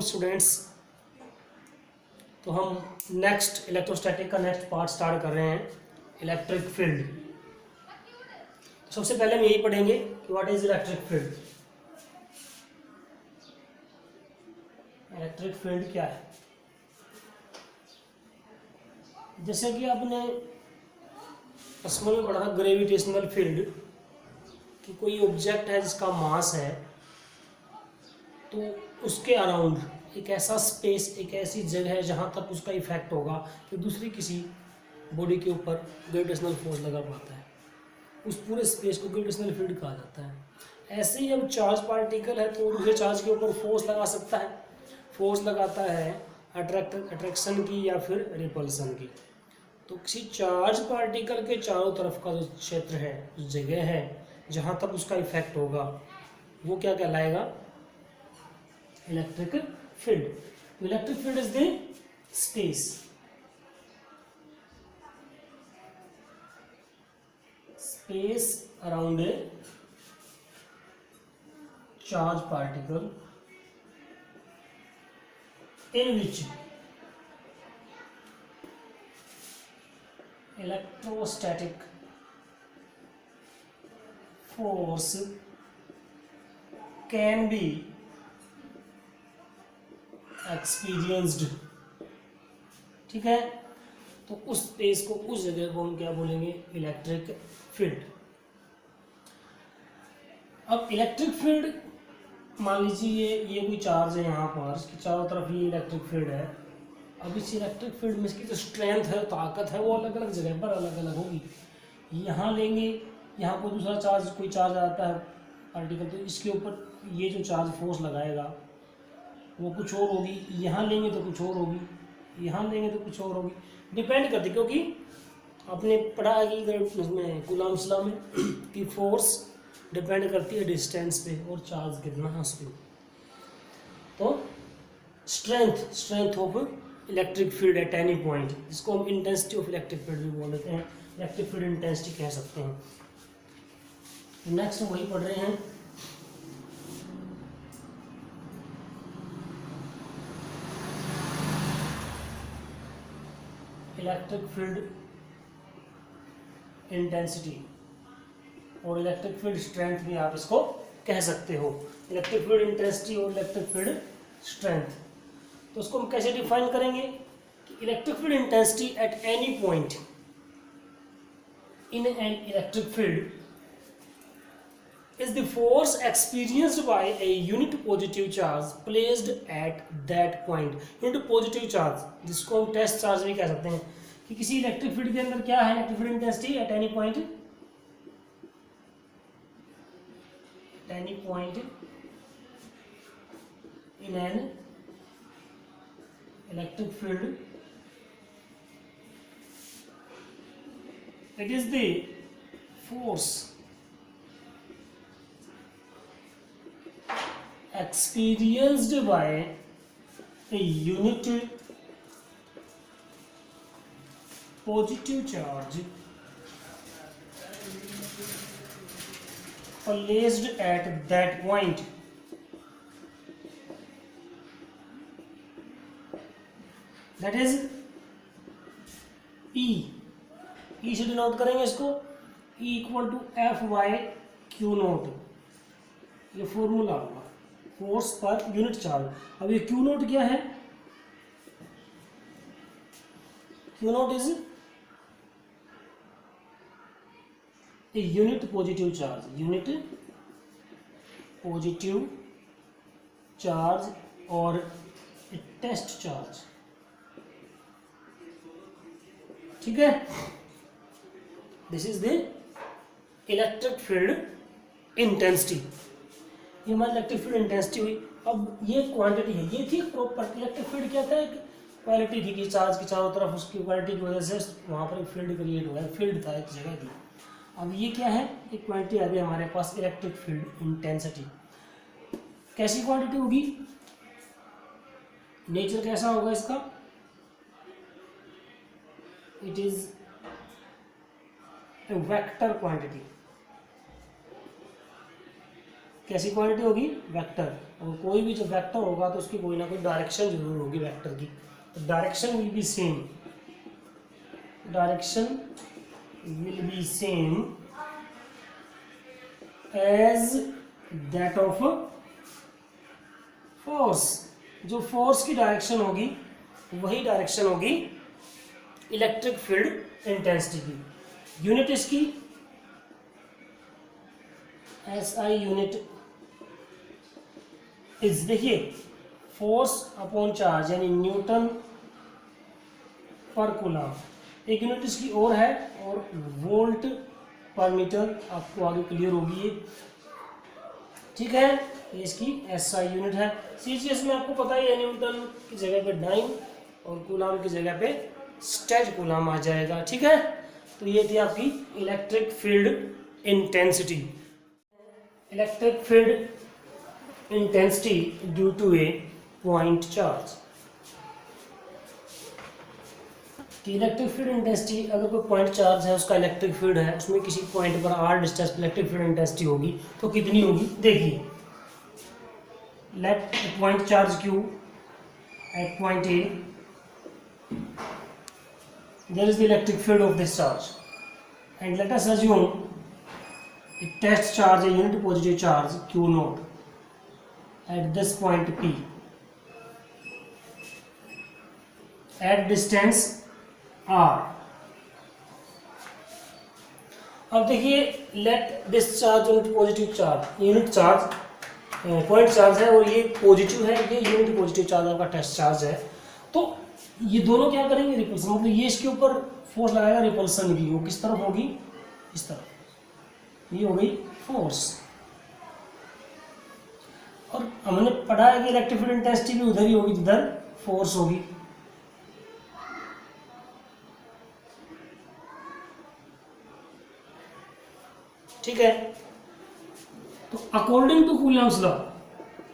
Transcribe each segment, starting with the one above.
Students. तो हम next electrostatic का नेक्स्ट पार्ट स्टार्ट कर रहे हैं, इलेक्ट्रिक फील्ड। सबसे पहले हम यही पढ़ेंगे कि what is electric field. Electric field क्या है? जैसे कि आपने असमन में पढ़ा था ग्रेविटेशनल फील्ड, कि कोई ऑब्जेक्ट है जिसका मास है, तो उसके अराउंड एक ऐसा स्पेस, एक ऐसी जगह है जहाँ तक उसका इफेक्ट होगा कि दूसरी किसी बॉडी के ऊपर ग्रेविटेशनल फोर्स लगा पाता है। उस पूरे स्पेस को ग्रेविटेशनल फील्ड कहा जाता है। ऐसे ही अब चार्ज पार्टिकल है तो दूसरे चार्ज के ऊपर फोर्स लगा सकता है। फोर्स लगाता है अट्रैक्शन की या फिर रिपल्सन की। तो किसी चार्ज पार्टिकल के चारों तरफ का जो क्षेत्र है, जो जगह है जहाँ तक उसका इफेक्ट होगा, वो क्या कहलाएगा? Electric field. Electric field is the space around a charge particle in which electrostatic force can be experienced। ठीक है, तो उस स्पेस को, उस जगह को हम क्या बोलेंगे? Electric field. अब इलेक्ट्रिक फील्ड, मान लीजिए ये कोई चार्ज है यहाँ पर, इसके चारों तरफ ये इलेक्ट्रिक फील्ड है। अब इस इलेक्ट्रिक फील्ड में इसकी जो स्ट्रेंथ है, ताकत है, वो अलग अलग जगह पर अलग अलग होगी। यहाँ लेंगे, यहाँ पर दूसरा चार्ज, कोई चार्ज आता है पार्टिकल, तो इसके ऊपर ये जो चार्ज फोर्स लगाएगा वो कुछ और होगी। यहाँ लेंगे तो कुछ और होगी, यहाँ लेंगे तो कुछ और होगी। डिपेंड करती, क्योंकि आपने पढ़ा है कि उसमें कूलम्ब्स लॉ में कि फोर्स डिपेंड करती है डिस्टेंस पे और चार्ज कितना है उस पर। तो strength of electric field at any point, जिसको हम इंटेंसिटी ऑफ इलेक्ट्रिक फील्ड भी बोल देते हैं, इलेक्ट्रिक फील्ड इंटेंसिटी कह सकते हैं। नेक्स्ट वही पढ़ रहे हैं, इलेक्ट्रिक फील्ड इंटेंसिटी और इलेक्ट्रिक फील्ड स्ट्रेंथ भी आप इसको कह सकते हो। इलेक्ट्रिक फील्ड इंटेंसिटी और इलेक्ट्रिक फील्ड स्ट्रेंथ, तो उसको हम कैसे डिफाइन करेंगे कि electric field intensity at any point in an electric field is the force experienced by a unit positive charge placed at that point। unit positive charge, जिसको हम test charge भी कह सकते हैं, कि किसी इलेक्ट्रिक फील्ड के अंदर क्या है electric field intensity at any point in an electric field, it is the force experienced by a unit positive charge placed at that point। that is E से डिनोट करेंगे इसको, E equal to F by Q naught. ये formula होगा force per unit charge. अब ये Q naught क्या है? Q naught is a unit positive charge और टेस्ट चार्ज। ठीक है, this is the electric field intensity. ये हमारी इलेक्ट्रिक फील्ड इंटेंसिटी हुई। अब ये क्वांटिटी है, ये थी प्रॉपर्टी। इलेक्ट्रिक फील्ड क्या था? एक क्वालिटी थी कि चार्ज के चारों तरफ उसकी क्वालिटी की वजह से वहाँ पर एक फील्ड क्रिएट हुआ है, फील्ड था एक जगह की। अब ये क्या है? एक क्वांटिटी आ गई हमारे पास, इलेक्ट्रिक फील्ड इंटेंसिटी। कैसी क्वांटिटी होगी? नेचर कैसा होगा इसका? It is a vector quantity. कैसी क्वांटिटी होगी? वेक्टर। और कोई भी जो वेक्टर होगा तो उसकी कोई ना कोई डायरेक्शन जरूर होगी वेक्टर की, तो direction will be same, direction will be same as that of force. जो फोर्स की डायरेक्शन होगी वही डायरेक्शन होगी इलेक्ट्रिक फील्ड इंटेंसिटी की। यूनिट इसकी एसआई यूनिट इज, देखिए फोर्स अपॉन चार्ज यानी न्यूटन पर कूलम, एक यूनिट इसकी और है, और वोल्ट पर मीटर, आपको आगे क्लियर होगी ये, ठीक है। ये इसकी एसआई यूनिट है। सीजीएस में आपको पता ही है, न्यूटन की जगह पे डाइन और कूलम की जगह पे स्टेज कूलम आ जाएगा, ठीक है। तो ये थी आपकी electric field intensity. Electric field intensity due to a point charge. कि इलेक्ट्रिक फील्ड इंटेंसिटी, अगर कोई पॉइंट चार्ज है, उसका इलेक्ट्रिक फील्ड है, उसमें किसी पॉइंट पर आर डिस्टेंस पर इलेक्ट्रिक फील्ड इंटेंसिटी होगी तो कितनी होगी? देखिए, let point charge Q at point A, there is the electric field of this charge, and let us assume a test charge, a unit positive charge Q naught at this point P at distance R। अब देखिए, let this charge unit positive charge, unit charge point charge है और ये positive है, ये unit positive charge आपका test charge है। तो ये दोनों क्या करेंगे? रिपल्सन, मतलब ये इसके ऊपर फोर्स लगाएगा, रिपल्सन की, वो किस तरफ होगी? इस तरफ, ये हो गई फोर्स। और हमने पढ़ा है कि इलेक्ट्रिक फील्ड इंटेंसिटी भी उधर ही होगी जिधर फोर्स होगी। ठीक है, तो according to Coulomb's law,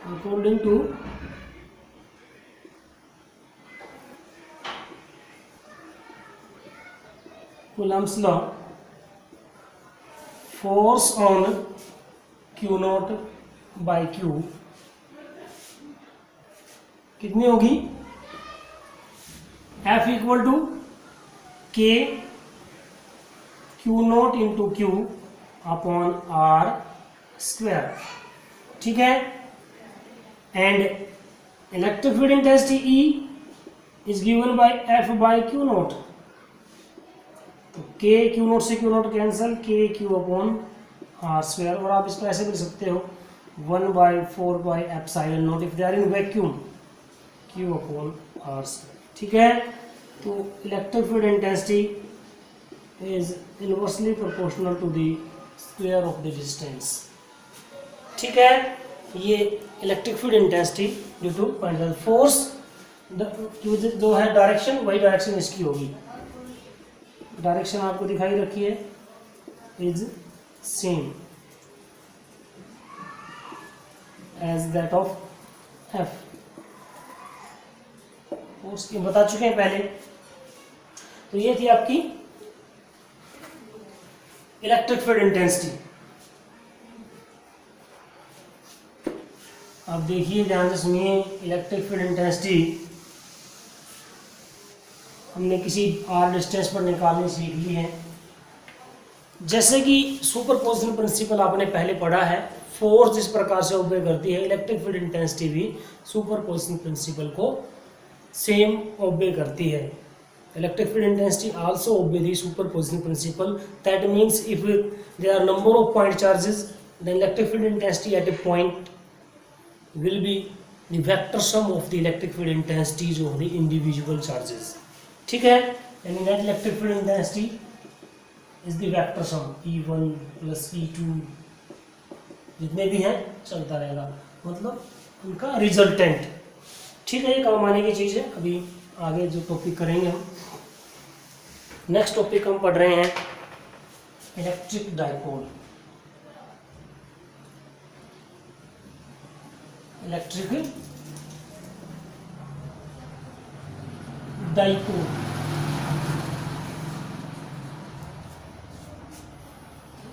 according to Coulomb's law, force on Q naught by Q कितनी होगी? F equal to K Q naught into Q upon R square, ठीक है। And electric field intensity E is given by F by Q naught, तो K Q naught से Q naught cancel, K Q upon R square, और आप इसको ऐसे भी लिख सकते हो 1/4 by epsilon not if they are in vacuum, Q upon R square, ठीक है। तो electric field intensity is inversely proportional to the square of the distance, ठीक है। ये electric field intensity due to point force, जो है direction, वही direction इसकी होगी। डायरेक्शन आपको दिखाई रखी है, is same as that of F, force की बता चुके हैं पहले। तो ये थी आपकी इलेक्ट्रिक फील्ड इंटेंसिटी। अब देखिए, ध्यान से सुनिए, इलेक्ट्रिक फील्ड इंटेंसिटी हमने किसी आर डिस्टेंस पर निकालनी सीख ली है। जैसे कि सुपरपोजिशन प्रिंसिपल आपने पहले पढ़ा है, फोर्स इस प्रकार से ओबे करती है, इलेक्ट्रिक फील्ड इंटेंसिटी भी सुपरपोजिशन प्रिंसिपल को सेम ओबे करती है। Electric field intensity also obey the superposition principle. That means if there are number of point charges, the electric field intensity at a point will be the vector sum of the electric field intensities of the individual charges. ठीक है, यानी net electric field intensity is the vector sum E1 plus E2 जितने भी हैं चलता रहेगा, मतलब उनका रिजल्टेंट। ठीक है, ये काम आने की चीज़ है। अभी आगे जो टॉपिक करेंगे हम, नेक्स्ट टॉपिक हम पढ़ रहे हैं electric dipole. Electric dipole,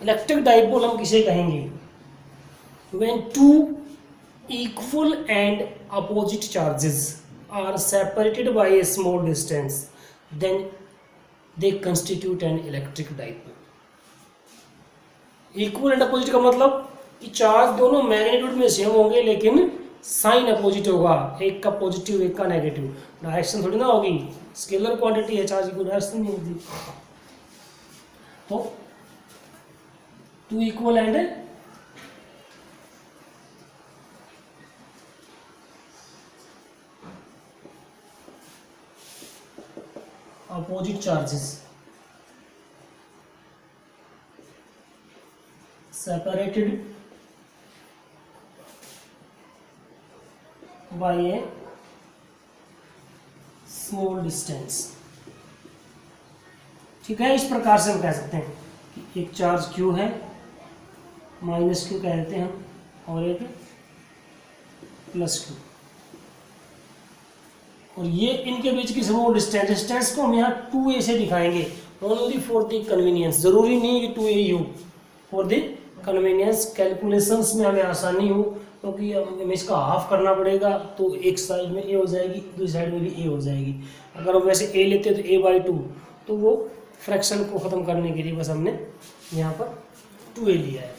electric dipole हम किसे कहेंगे? When two equal and opposite charges are separated by a small distance, then they constitute an electric dipole. Equal and opposite का मतलब कि चार्ज दोनों मैग्नीट्यूड में सेम होंगे लेकिन साइन अपोजिट होगा, एक का पॉजिटिव एक का नेगेटिव, डायरेक्शन थोड़ी ना होगी, स्केलर क्वांटिटी है, चार्ज की कोई डायरेक्शन नहीं होती। तो two equal and opposite charges separated by a small distance। ठीक है, इस प्रकार से हम कह सकते हैं कि एक चार्ज Q है, माइनस Q कह देते हैं हम, और एक प्लस Q, और ये इनके बीच की स्मॉल डिस्टेंस को हम यहाँ 2a से दिखाएंगे, ओनली फॉर द कन्वीनियंस। जरूरी नहीं कि 2a ही हो, फॉर द कन्वीनियंस, कैलकुलेशंस में हमें आसानी हो, क्योंकि हमें इसका हाफ करना पड़ेगा, तो एक साइड में a हो जाएगी, दूसरी साइड में भी a हो जाएगी। अगर हम वैसे a लेते हैं तो a/2, तो वो फ्रैक्शन को ख़त्म करने के लिए बस हमने यहाँ पर 2a लिया है।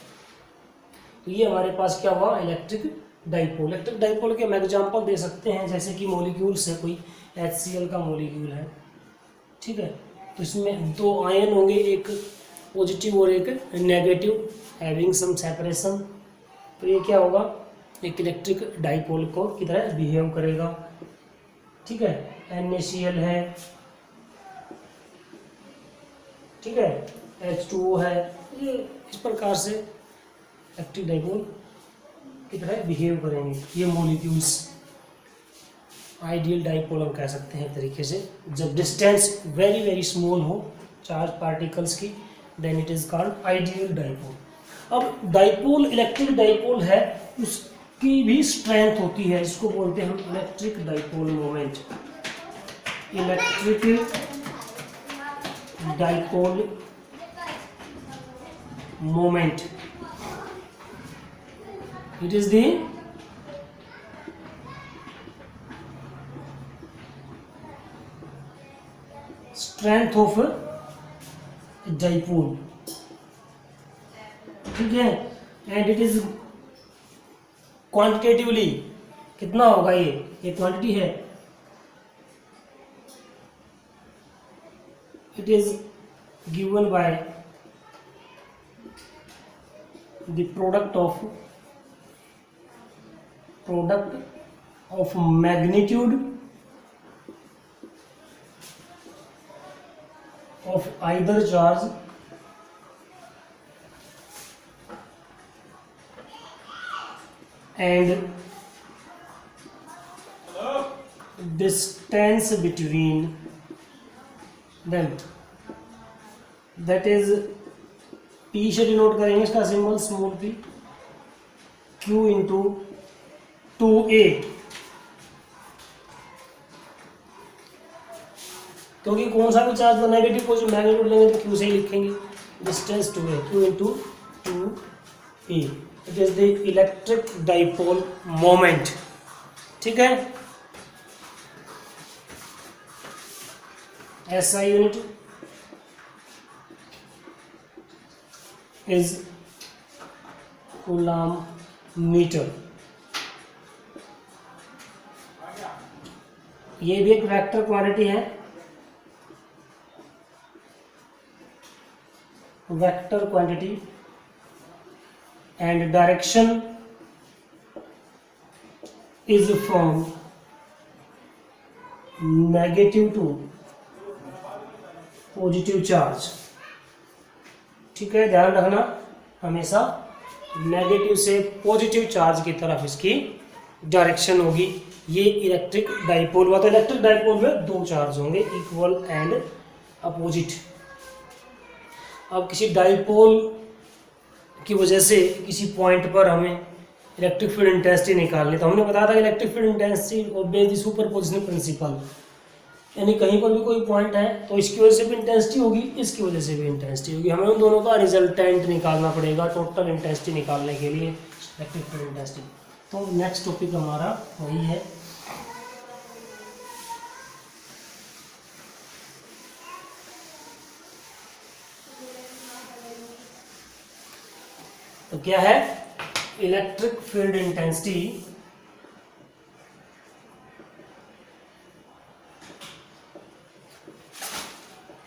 तो ये हमारे पास क्या हुआ, इलेक्ट्रिक डाइपोल। इलेक्ट्रिक डाइपोल के हम एग्जाम्पल दे सकते हैं, जैसे कि मॉलिक्यूल्स है, कोई HCl का मॉलिक्यूल है, ठीक है, तो इसमें दो आयन होंगे, एक पॉजिटिव और एक नेगेटिव, हैविंग सम सेपरेशन, तो ये क्या होगा, एक इलेक्ट्रिक डाइपोल को की तरह बिहेव करेगा। ठीक है, NaCl है, ठीक है, H2O है, ये इस प्रकार से इलेक्ट्रिक डाइपोल की तरह बिहेव करेंगे ये मॉलिक्यूल्स। आइडियल डाइपोल हम कह सकते हैं एक तरीके से, जब डिस्टेंस वेरी वेरी स्मॉल हो चार्ज पार्टिकल्स की, then it is called ideal dipole. अब डाइपोल इलेक्ट्रिक डाइपोल है, उसकी भी स्ट्रेंथ होती है, इसको बोलते हैं हम electric dipole moment. Electric dipole moment, it is the strength of dipole, ठीक है, and it is quantitatively कितना होगा, ये क्वांटिटी है, it is given by the product of magnitude of either charge and distance between them, that is P से denote करेंगे इसका symbol small p, Q into 2a, क्योंकि कौन सा भी चार्ज तो नेगेटिव पॉजिटिव मैग्नीट्यूड लेंगे तो Q से ही लिखेंगे, distance 2a, Q into 2a, it is the electric dipole moment. ठीक है, SI unit is coulomb metre. ये भी एक वेक्टर क्वांटिटी है, vector quantity, and direction is from negative to positive charge. ठीक है, ध्यान रखना हमेशा नेगेटिव से पॉजिटिव चार्ज की तरफ इसकी डायरेक्शन होगी। ये इलेक्ट्रिक डाइपोल हुआ। तो इलेक्ट्रिक डाइपोल में दो चार्ज होंगे, इक्वल एंड अपोजिट। अब किसी डाइपोल की वजह से किसी पॉइंट पर हमें इलेक्ट्रिक फील्ड इंटेंसिटी निकालनी, तो हमने बताया था electric field intensity obeys the superposition principle, यानी कहीं पर भी कोई पॉइंट है तो इसकी वजह से भी इंटेंसिटी होगी, इसकी वजह से भी इंटेंसिटी होगी। हमें उन दोनों का रिजल्टेंट निकालना पड़ेगा टोटल इंटेंसिटी निकालने के लिए। Electric field intensity. तो नेक्स्ट टॉपिक हमारा वही है। तो क्या है electric field intensity.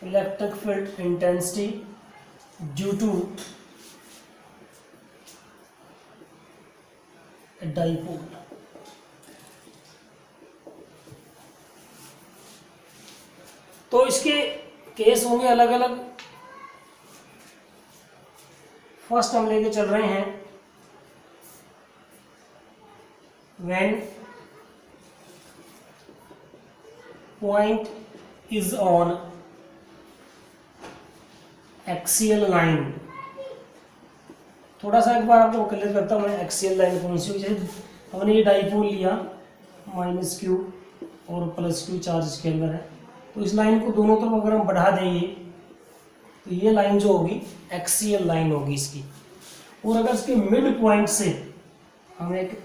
Electric field intensity due to dipole. तो इसके केस होंगे अलग अलग। फर्स्ट हम लेके चल रहे हैं when point is on axial line। थोड़ा सा एक बार आपको क्लियर करता हूँ मैं एक्सियल लाइन कौन सी हुई। जैसे हमने ये डाइपोल लिया -q और +q चार्ज इसके अंदर है, तो इस लाइन को दोनों तरफ अगर हम बढ़ा देंगे तो ये लाइन जो होगी एक्सियल लाइन होगी इसकी। और अगर इसके मिड पॉइंट से हम एक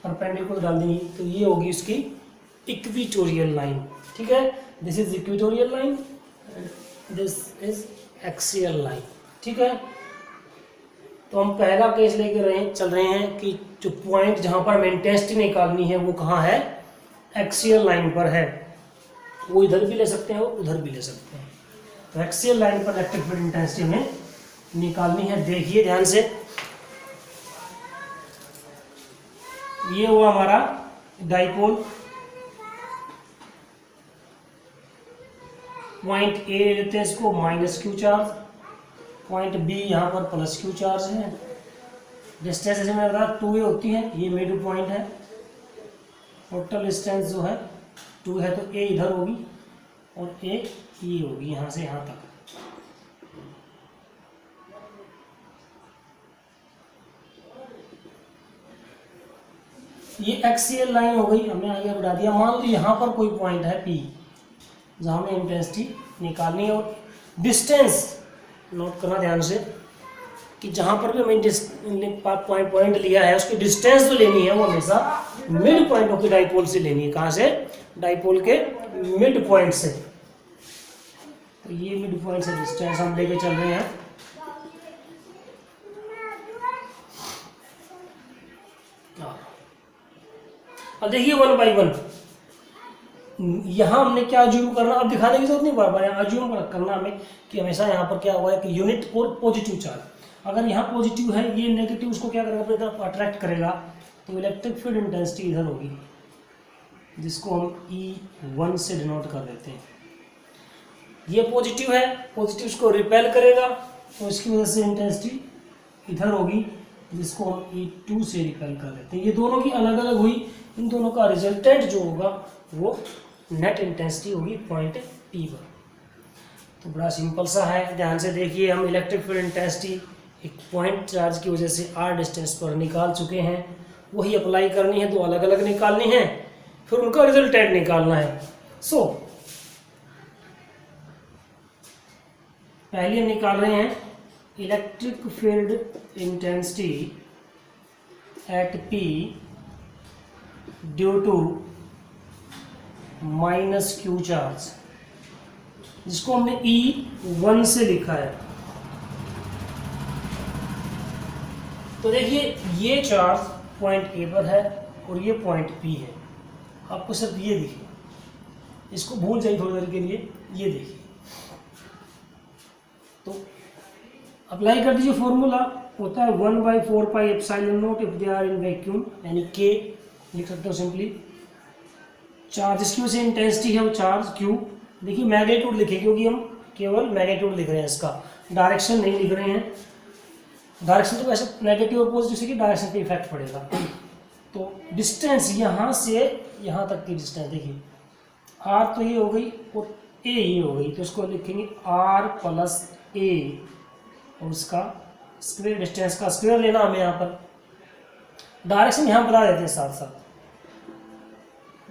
परपेंडिकुलर डाल देंगे तो ये होगी इसकी इक्वेटोरियल लाइन। ठीक है, this is equatorial line, this is axial line. ठीक है, तो हम पहला केस लेके चल रहे हैं कि जो पॉइंट जहां पर हमें इंटेंसिटी निकालनी है वो कहाँ है, एक्सियल लाइन पर है। वो इधर भी ले सकते हैं और उधर भी ले सकते हैं। तो एक्सियल लाइन पर इलेक्ट्रिक फील्ड इंटेंसिटी हमें निकालनी है। देखिए ध्यान से, ये हुआ हमारा डाइपोल। पॉइंट ए लेते हैं इसको -q चार्ज, पॉइंट बी यहाँ पर +q चार्ज है। डिस्टेंस जैसे मैंने बताया 2a होती है, ये मिड पॉइंट है। टोटल डिस्टेंस जो है 2 है, तो a इधर होगी और a ये होगी यहाँ से यहाँ तक। ये एक्सियल लाइन हो गई, हमने आगे बढ़ा दिया। मान लो यहाँ पर कोई पॉइंट है P जहाँ हमें इंटेंसिटी निकालनी है, और डिस्टेंस नोट करना ध्यान से कि जहाँ पर भी हमें पॉइंट लिया है उसकी डिस्टेंस जो लेनी है वो हमेशा mid point of the dipole से लेनी है। कहाँ से, डाइपोल के मिड पॉइंट से। तो ये मिड पॉइंट से डिस्टेंस हम लेके चल रहे हैं। अब देखिए 1 बाई 1 यहाँ हमने क्या अज्यूम करना, अब दिखाने की जरूरत नहीं बार बार, यहाँ अज्यूम करना हमें कि हमेशा यहाँ पर क्या हुआ है कि यूनिट और पॉजिटिव चार्ज। अगर यहाँ पॉजिटिव है, ये नेगेटिव उसको क्या करेगा, अपनी तरफ अट्रैक्ट करेगा। तो इलेक्ट्रिक फील्ड इंटेंसिटी इधर होगी, जिसको हम E1 से डिनोट कर देते हैं। ये पॉजिटिव है, पॉजिटिव उसको रिपेल करेगा, तो इसकी वजह से इंटेंसिटी इधर होगी, जिसको हम E2 से रिपेल कर देते हैं। ये दोनों की अलग अलग हुई, इन दोनों का रिजल्टेंट जो होगा वो नेट इंटेंसिटी होगी पॉइंट P पर। तो बड़ा सिंपल सा है, ध्यान से देखिए। हम इलेक्ट्रिक फील्ड इंटेंसिटी एक पॉइंट चार्ज की वजह से r डिस्टेंस पर निकाल चुके हैं, वही अप्लाई करनी है, तो अलग अलग निकालनी है, फिर उनका रिजल्टेंट निकालना है। सो पहले हम निकाल रहे हैं electric field intensity at P due to -q charge, जिसको हमने E1 से लिखा है। तो देखिए ये चार्ज पॉइंट A पर है और ये पॉइंट P है। आपको सिर्फ ये दिखे, इसको भूल जाइए थोड़ी देर के लिए। ये देखिए, तो अप्लाई कर दीजिए। फॉर्मूला होता है 1/4πε0 if they are in vacuum, यानी K लिख सकते हो सिंपली। चार्ज इसकी वजह से इंटेंसिटी है वो चार्ज Q। देखिए मैग्नीट्यूड लिखे, क्योंकि हम केवल मैग्नीट्यूड लिख रहे हैं, इसका डायरेक्शन नहीं लिख रहे हैं। डायरेक्शन तो वैसे नेगेटिव और पॉजिटिव से कि डायरेक्शन पे इफेक्ट पड़ेगा। तो डिस्टेंस यहाँ से यहाँ तक की डिस्टेंस देखिए, R तो ये हो गई और A ये हो गई, तो इसको लिखेंगे R + A और उसका स्क्वायर, डिस्टेंस का स्क्वायर लेना हमें। यहाँ पर डायरेक्शन यहाँ बता देते हैं साथ साथ।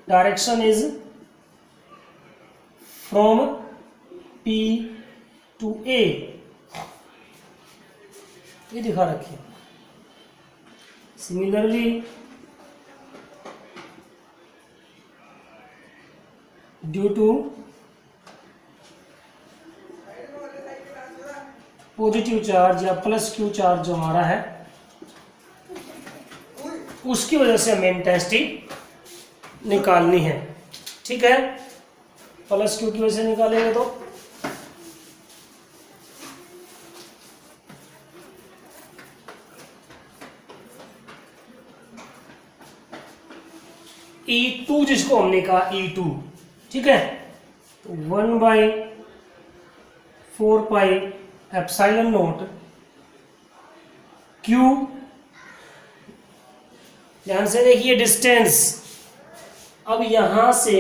Direction is from P to A, ये दिखा रखिए। Similarly due to positive charge या प्लस क्यू चार्ज जो हमारा है उसकी वजह से हमें इंटेंसिटी निकालनी है। ठीक है, प्लस क्यू की वजह से निकालेंगे तो E2 जिसको हमने कहा E2, ठीक है, तो 1/4πε0 Q, ध्यान से देखिए डिस्टेंस अब यहां से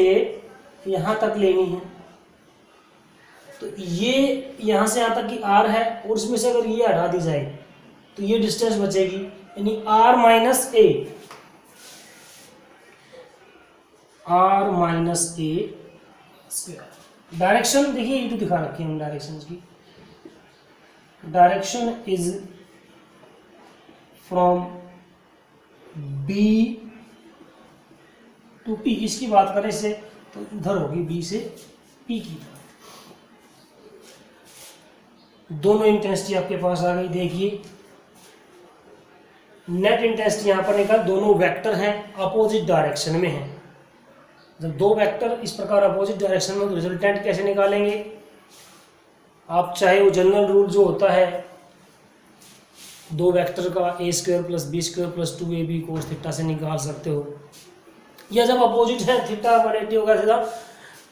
यहां तक लेनी है, तो ये यहां से यहां तक की R है और इसमें से अगर ये हटा दी जाए तो ये डिस्टेंस बचेगी, यानी R minus A square. Direction देखिए E2 दिखा रखी है हम डायरेक्शन की, direction is from B to P, इसकी बात करें इससे तो इधर होगी B से P की तरफ। दोनों इंटेंसिटी आपके पास आ गई। देखिए नेट इंटेंसिटी यहां पर निकाल, दोनों वेक्टर हैं अपोजिट डायरेक्शन में हैं। जब दो वेक्टर इस प्रकार अपोजिट डायरेक्शन में तो रिजल्टेंट कैसे निकालेंगे? आप चाहे वो जनरल रूल जो होता है दो वेक्टर का a² + b² + 2ab cos theta से निकाल सकते हो, या जब अपोजिट है थीटा 180 होगा सीधा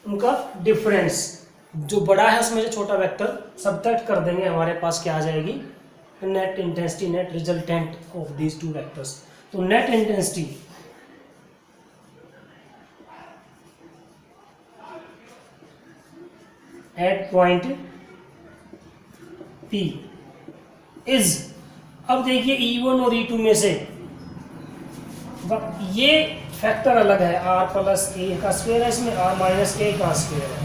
उनका डिफरेंस जो बड़ा है उसमें से छोटा वेक्टर सबट्रैक्ट कर देंगे, हमारे पास क्या आ जाएगी? Net intensity, net resultant of these two vectors. तो net intensity at point P is, अब देखिए E1 और E2 में से ये फैक्टर अलग है, R + a का स्क्वायर है, इसमें R - a का स्क्वायर है।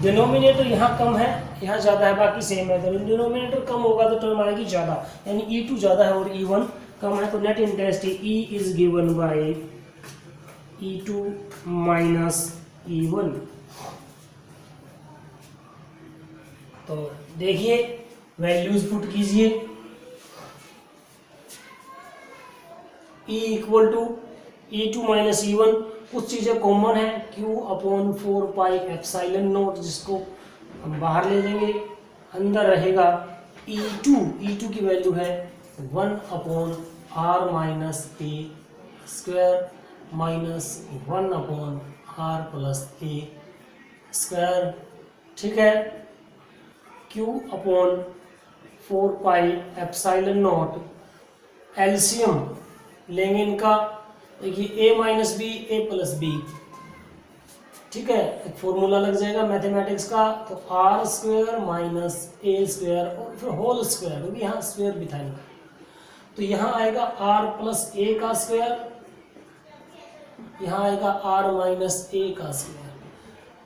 डिनोमिनेटर यहाँ कम है यहाँ ज़्यादा है, बाकी सेम है, तो डिनोमिनेटर कम होगा तो टर्म आएगी ज़्यादा, यानी E2 ज़्यादा है और E1 कम है, तो net intensity E is given bye E2 - E1। तो देखिए वैल्यूज पुट कीजिए, E = E2 - E1, कुछ चीज़ें कॉमन है, Q/4πε0 जिसको हम बाहर ले लेंगे, अंदर रहेगा E2 की वैल्यू है 1/R - a² - 1/R + a², ठीक है। Q/4πε0 एलसीएम लेंगे इनका, देखिए a - b a + b, ठीक है, एक फॉर्मूला लग जाएगा मैथमेटिक्स का, तो R² - a² और फिर होल स्क्वायर, क्योंकि यहाँ स्क्वायर भी था इनका, तो यहाँ आएगा R + a का स्क्वायर, यहाँ आएगा R - a का स्क्वायर।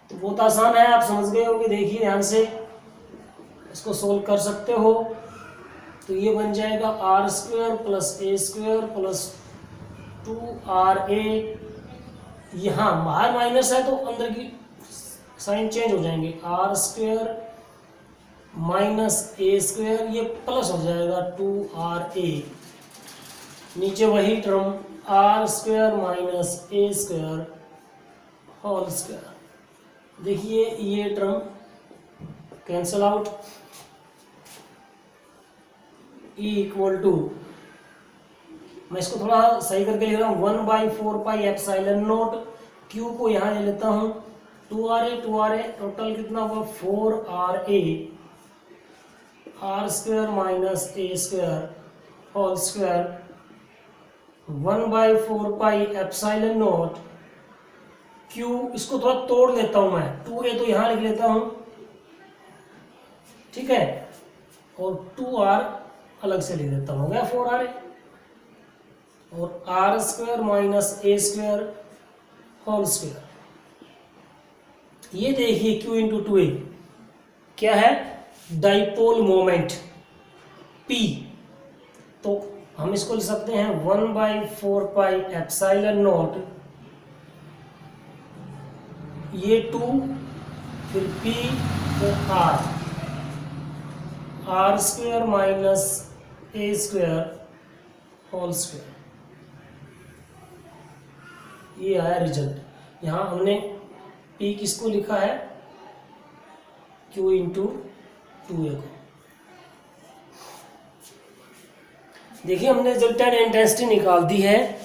तो बहुत आसान है, आप समझ गए होंगे, देखिए ध्यान से इसको सोल्व कर सकते हो। तो ये बन जाएगा R² + a² + 2RA, यहाँ बाहर माइनस है तो अंदर की साइन चेंज हो जाएंगे, R² - a², ये प्लस हो जाएगा 2RA, नीचे वही term R² - a² whole square. देखिए ये टर्म कैंसल आउट, E = मैं इसको थोड़ा सही करके लिख रहा हूँ 1/4πε0, Q को यहाँ ले लेता हूँ 2RA, टोटल कितना हुआ 4RA, R² - a² whole square 1/4πε0 Q, इसको थोड़ा तोड़ लेता हूँ मैं, 2A तो यहाँ लिख लेता हूँ, ठीक है, और 2R अलग से लिख देता हूँ, हो गया 4RA, और R² - a² होल स्क्वायर। ये देखिए Q × 2A क्या है? डाइपोल मोमेंट P, तो हम इसको लिख सकते हैं 1/4πε0, ये 2, फिर P, फिर R square minus A square whole square. ये आया रिजल्ट। यहाँ हमने P किसको लिखा है, Q इंटू 2A को। देखिए हमने रिजल्टेंट इंटेंसिटी निकाल दी है,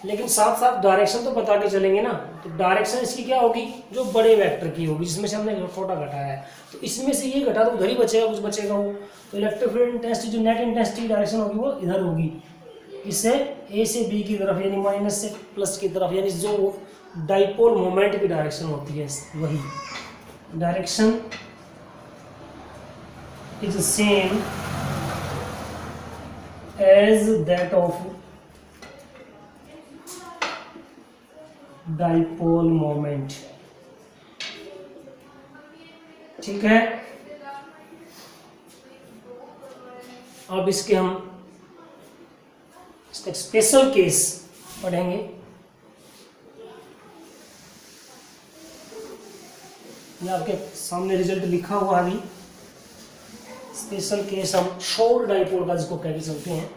लेकिन साथ साथ डायरेक्शन तो बता के चलेंगे ना। तो डायरेक्शन इसकी क्या होगी, जो बड़े वेक्टर की होगी, जिसमें से हमने छोटा घटाया है। तो इसमें से ये घटा तो उधर ही बचेगा, कुछ बचेगा वो। तो इलेक्ट्रिक फील्ड इंटेंसिटी जो नेट इंटेंसिटी डायरेक्शन होगी वो इधर होगी, इससे ए से बी की तरफ, यानी माइनस से प्लस की तरफ, यानी जो डाइपोल मोमेंट की डायरेक्शन होती है वही direction is same as that of dipole moment। ठीक है, अब इसके हम इसका स्पेशल केस पढ़ेंगे। ये आपके सामने रिजल्ट लिखा हुआ अभी। स्पेशल केस हम शोर डाइपोल का जिसको कह के चलते हैं।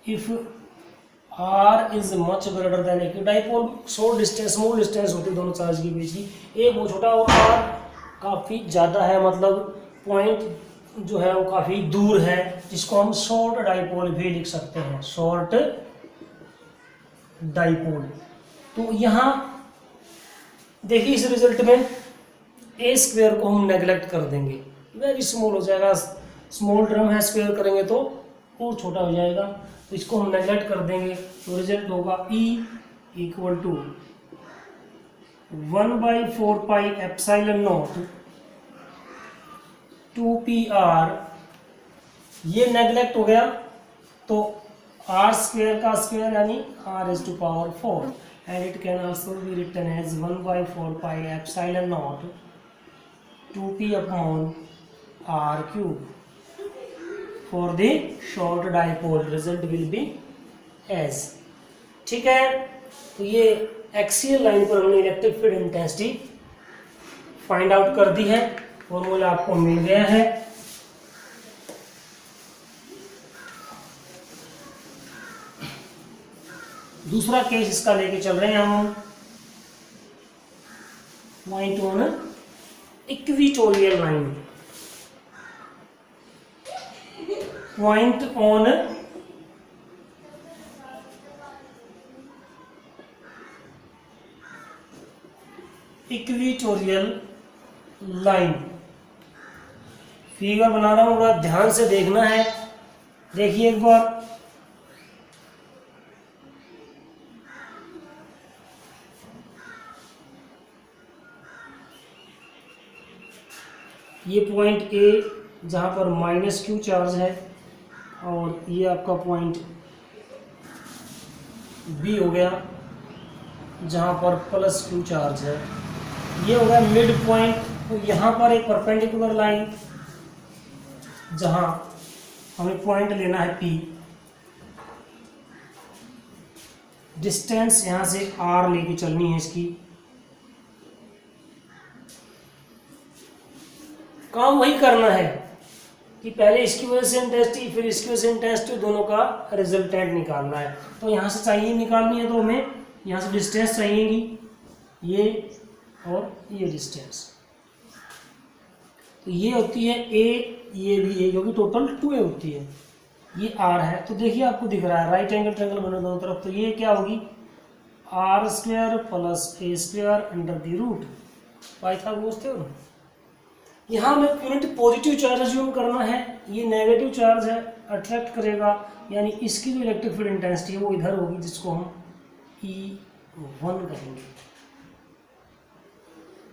If R is much greater then एक डाइपोल, शोर डिस्टेंस स्मॉल डिस्टेंस होती है दोनों चार्ज के बीच की, एक वो छोटा और R काफी ज्यादा है, मतलब पॉइंट जो है वो काफी दूर है, जिसको हम शॉर्ट डाइपोल भी लिख सकते हैं, शॉर्ट डाइपोल। तो यहाँ देखिए इस रिजल्ट में ए स्क्वायर को हम नेग्लेक्ट कर देंगे, वेरी स्मॉल हो जाएगा, स्मॉल टर्म है, स्क्वायर करेंगे तो और छोटा हो जाएगा, तो इसको हम नेग्लेक्ट कर देंगे। तो रिजल्ट होगा E इक्वल टू 1/4πε0 2PR, ये नेग्लेक्ट हो गया, तो R स्क्वायर का स्क्वायर यानी R⁴, and it can also be written as 1/4πε0 2p upon r cube for the short dipole। result will be as। ठीक है, तो ये एक्सियल लाइन पर हमने electric field intensity find out कर दी है, फॉर्मूला आपको मिल गया है। दूसरा केस इसका लेके चल रहे हैं हम, point on equatorial line. Point on equatorial line. Figure बना रहा हूं, बड़ा ध्यान से देखना है। देखिए एक बार, ये पॉइंट ए जहाँ पर -q चार्ज है, और ये आपका पॉइंट बी हो गया जहाँ पर +q चार्ज है। ये हो गया मिड पॉइंट। तो यहाँ पर एक परपेंडिकुलर लाइन जहाँ हमें पॉइंट लेना है P, डिस्टेंस यहाँ से R लेके चलनी है इसकी। काम वही करना है कि पहले इसकी वजह से इंटेंसिटी, फिर इसकी वजह से इंटेंसिटी, दोनों का रिजल्टेंट निकालना है। तो यहाँ से चाहिए निकालनी है, तो हमें यहाँ से डिस्टेंस चाहिएगी, ये और ये डिस्टेंस। तो ये होती है A, ये भी A, क्योंकि टोटल 2A होती है। ये R है, तो देखिए आपको दिख रहा है राइट एंगल ट्रायंगल बने दोनों तरफ। तो ये क्या होगी, R² + A² under the root Pythagoras theorem. यहाँ हमें यूनिट पॉजिटिव चार्ज अज्यूम करना है, ये नेगेटिव चार्ज है, अट्रैक्ट करेगा, यानी इसकी जो इलेक्ट्रिक फील्ड इंटेंसिटी है वो इधर होगी, जिसको हम E1 कहेंगे।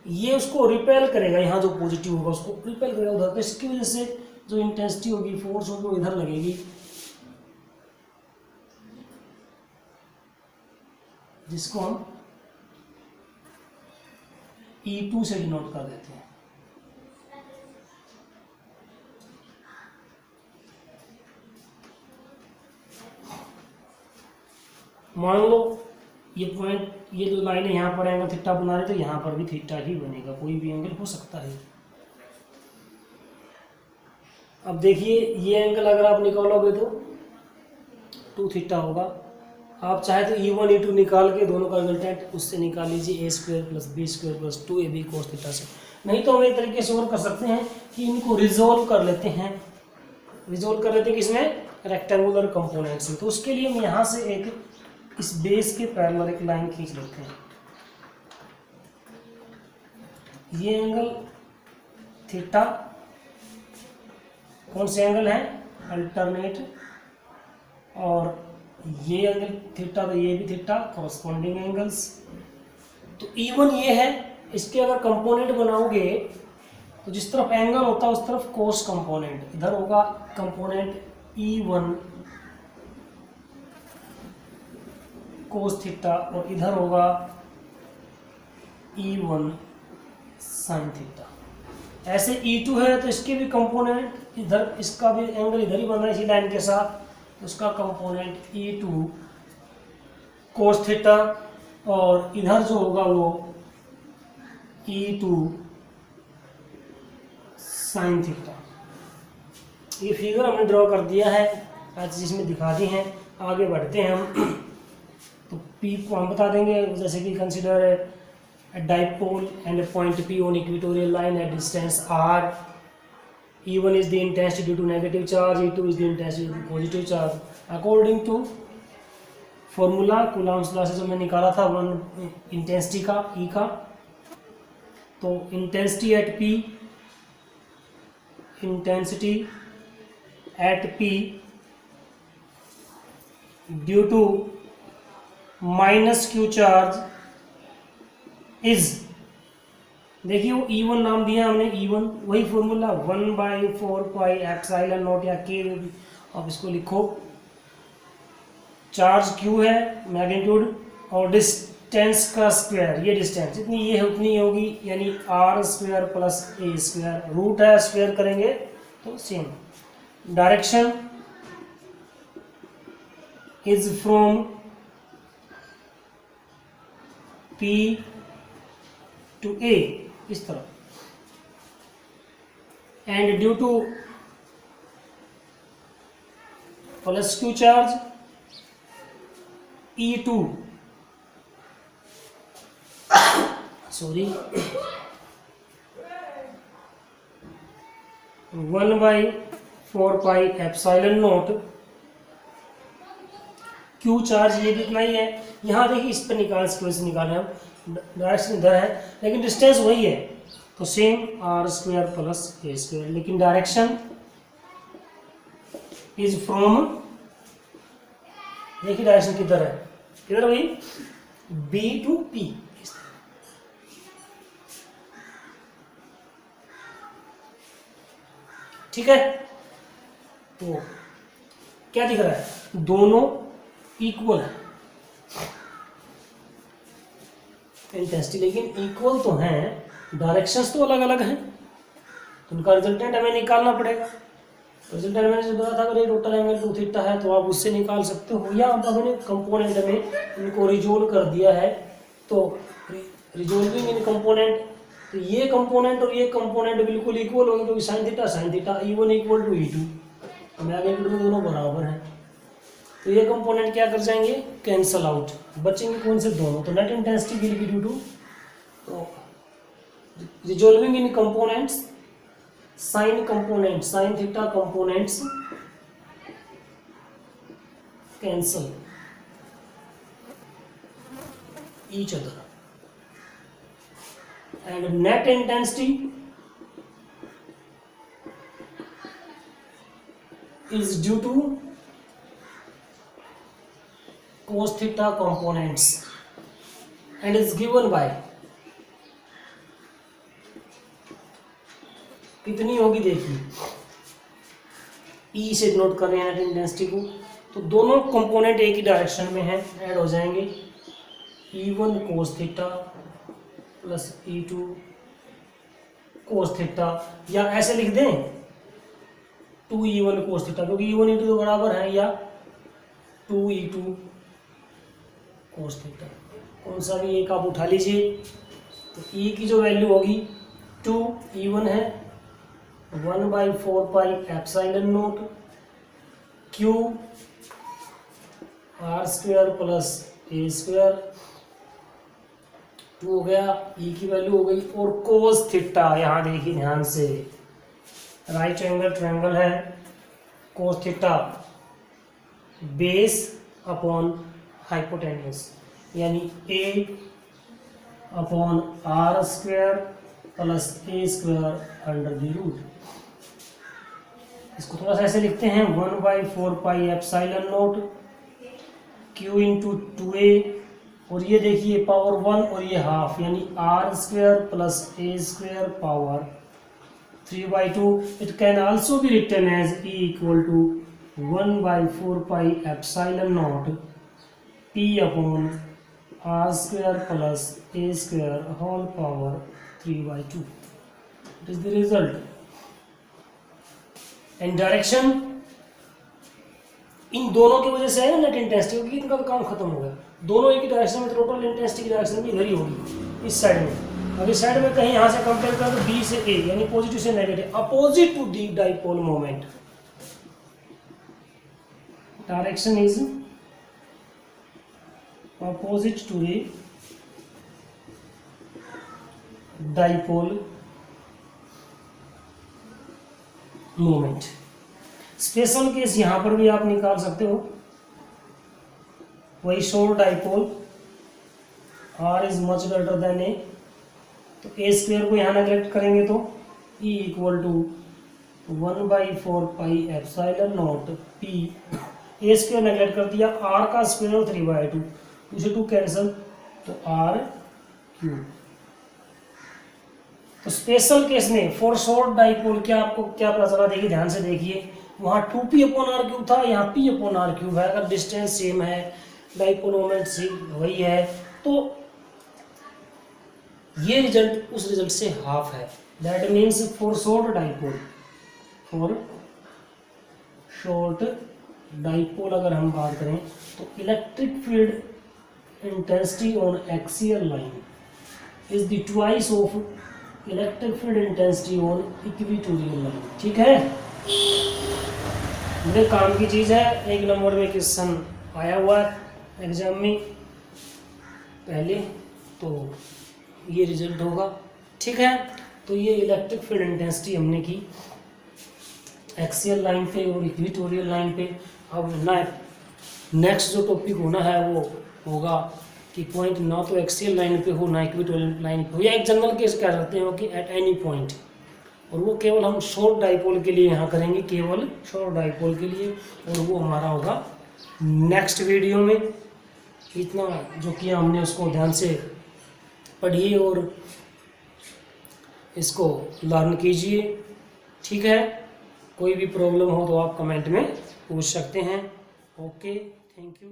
ये उसको रिपेल करेगा, यहाँ जो पॉजिटिव होगा उसको रिपेल करेगा उधर, तो इसकी वजह से जो इंटेंसिटी होगी, फोर्स होगी, वो इधर लगेगी, जिसको हम E2 से डिनोट कर देते हैं। मान लो ये पॉइंट, ये जो लाइनें यहाँ पर एंगल थीटा बना रहे, तो यहाँ पर भी थीटा ही बनेगा, कोई भी एंगल हो सकता है। अब देखिए ये एंगल अगर आप निकालोगे तो 2 थीटा होगा। आप चाहे तो E1 E2 निकाल के दोनों का रिजल्टेंट उससे निकाल लीजिए, a square plus B square plus 2ab cos theta से। नहीं तो हम एक तरीके से और कर सकते हैं कि इनको रिजोल्व कर लेते हैं। रिजोल्व कर लेते हैं किसमें? रेक्टेंगुलर कंपोनेंट्स में। तो उसके लिए हम यहाँ से एक इस बेस के पैरेलल एक लाइन खींच लेते हैं। ये एंगल थीटा कौन से एंगल है? अल्टरनेट। और ये एंगल थीटा, तो ये भी थीटा, कॉरस्पॉन्डिंग एंगल्स। तो E1 ये है, इसके अगर कंपोनेंट बनाओगे तो जिस तरफ एंगल होता है उस तरफ कोस कंपोनेंट, इधर होगा कंपोनेंट E1 कोस थीटा और इधर होगा E1 साइन थीटा। ऐसे E2 है तो इसके भी कंपोनेंट इधर, इसका भी एंगल इधर ही बन रहा है इसी लाइन के साथ, उसका कंपोनेंट E2 कोस थीटा और इधर जो होगा वो E2 साइन थीटा। ये फिगर हमने ड्रॉ कर दिया है आज, जिसमें दिखा दी हैं। आगे बढ़ते हैं हम। तो P को हम बता देंगे, जैसे कि consider a dipole and a point P on equatorial line at distance r. E1 is the intensity due to negative charge, E2 is the intensity due to positive charge. According to formula Coulomb's law से जो मैं निकाला था 1 intensity का E का, तो intensity at P due to minus Q charge is, देखिए वो E1 नाम दिया हमने, E1 वही फॉर्मूला 1/4 पाई एप्सिलॉन नॉट या K, आप इसको लिखो। चार्ज Q है, मैग्नीट्यूड, और डिस्टेंस का स्क्वायर, ये डिस्टेंस जितनी ये है उतनी होगी, यानी r square plus a square. Root है, स्क्वायर करेंगे तो same. Direction is from P to A, इस तरह। And due to plus Q charge E2 sorry 1/4 pi epsilon not Q charge, ये भी इतना ही है। यहाँ देखिए इस पर निकाल, स्क्वायर से निकाले हम, डायरेक्शन इधर है लेकिन डिस्टेंस वही है, तो same r square plus a square. लेकिन डायरेक्शन इज फ्रॉम, देखिए डायरेक्शन किधर है, किधर वही B to P। ठीक है, तो क्या दिख रहा है? दोनों इक्वल है इंटेंसिटी, लेकिन इक्वल तो हैं, डायरेक्शंस तो अलग अलग हैं, तो उनका रिजल्टेंट हमें निकालना पड़ेगा। रिजल्टेंट मैंने जो बताया था, अगर ये टोटल एंगल 2 थीटा है तो आप उससे निकाल सकते हो, या अब हमने कंपोनेंट में इनको रिजोल्व कर दिया है, तो रिजोल्विंग इन कंपोनेंट, तो ये कंपोनेंट और ये कंपोनेंट बिल्कुल इक्वल होंगे, क्योंकि sine theta E1 equal to E2, magnitude में दोनों बराबर हैं। तो ये कंपोनेंट क्या कर जाएंगे? कैंसल आउट, बचेंगे कौन से? दोनों। तो net intensity will be due to, तो resolving in components, sine theta components cancel each other, and net intensity is due to cos theta components and is given by, कितनी होगी देखिए, E से नोट कर रहे हैं नेट इंटेंसिटी को, तो दोनों कंपोनेंट एक ही डायरेक्शन में हैं, ऐड हो जाएंगे। E1 cos theta plus E2 cos theta, या ऐसे लिख दें 2E1 कोस थीटा, क्योंकि E1 E2 तो बराबर है, या 2E2 कोस थीटा, कौन सा भी एक आप उठा लीजिए। तो E की जो वैल्यू होगी 2E1 है 1/4 pi epsilon naught Q R square plus A square, 2 हो गया, E की वैल्यू हो गई। और कोस थीटा, यहाँ देखिए ध्यान से, राइट एंगल ट्रायंगल है, cos theta base upon hypotenuse, यानी A upon R square plus A square under the root. इसको थोड़ा सा ऐसे लिखते हैं 1/4 pi epsilon naught Q into 2A, और ये देखिए पावर 1 और ये हाफ, यानी R square plus A square power 3/2। It can also be written as E equal to 1/4 pi epsilon naught P upon R square plus A square whole power 3/2। It is the result. And direction इन दोनों की वजह से है ना net intensity, क्योंकि इनका तो काम खत्म हो गया। दोनों एक ही डायरेक्शन में, टोटल इंटेंसिटी की डायरेक्शन भी इधर ही होगी, इस साइड में। अब इस साइड में कहीं यहाँ से कंपेयर करें तो B से A, यानी पॉजिटिव से negative, opposite to the dipole moment. Direction is opposite to a dipole moment। Special case यहां पर भी आप निकाल सकते हो, वही short dipole R is much greater than A, तो A स्क्वायर को यहां नेगलेक्ट करेंगे तो E equal to 1/4 pi epsilon naught P, A square neglect कर दिया, R का स्क्वायर और 3/2, 2 से 2 कैंसल, तो R3। तो स्पेशल केस में फॉर शॉर्ट डाइपोल क्या आपको क्या पता चला, देखिए ध्यान से देखिए, वहां 2P/R³ था, यहाँ P/R³ है। अगर डिस्टेंस सेम है, डाइपोल मोमेंट सेम वही है, तो ये रिजल्ट उस रिजल्ट से हाफ है। That means for short dipole अगर हम बात करें तो electric field intensity on axial line is the twice of electric field intensity on equatorial line. ठीक है, मेरे काम की चीज़ है। 1 नंबर में क्वेश्चन आया हुआ है एग्जाम में पहले, तो ये रिजल्ट होगा। ठीक है, तो ये इलेक्ट्रिक फील्ड इंटेंसिटी हमने की एक्सियल लाइन पे और इक्वेटोरियल लाइन पे। अब नेक्स्ट जो टॉपिक होना है वो होगा कि पॉइंट ना तो एक्सियल लाइन पे हो ना इक्वेटोरियल लाइन पे हो, या एक जनरल केस कह सकते हो कि एट एनी पॉइंट, और वो केवल हम शॉर्ट डाइपोल के लिए यहाँ करेंगे, केवल शॉर्ट डाइपोल के लिए, और वो हमारा होगा नेक्स्ट वीडियो में। इतना जो किया हमने उसको ध्यान से पढ़िए और इसको लर्न कीजिए। ठीक है, कोई भी प्रॉब्लम हो तो आप कमेंट में पूछ सकते हैं। Okay, thank you.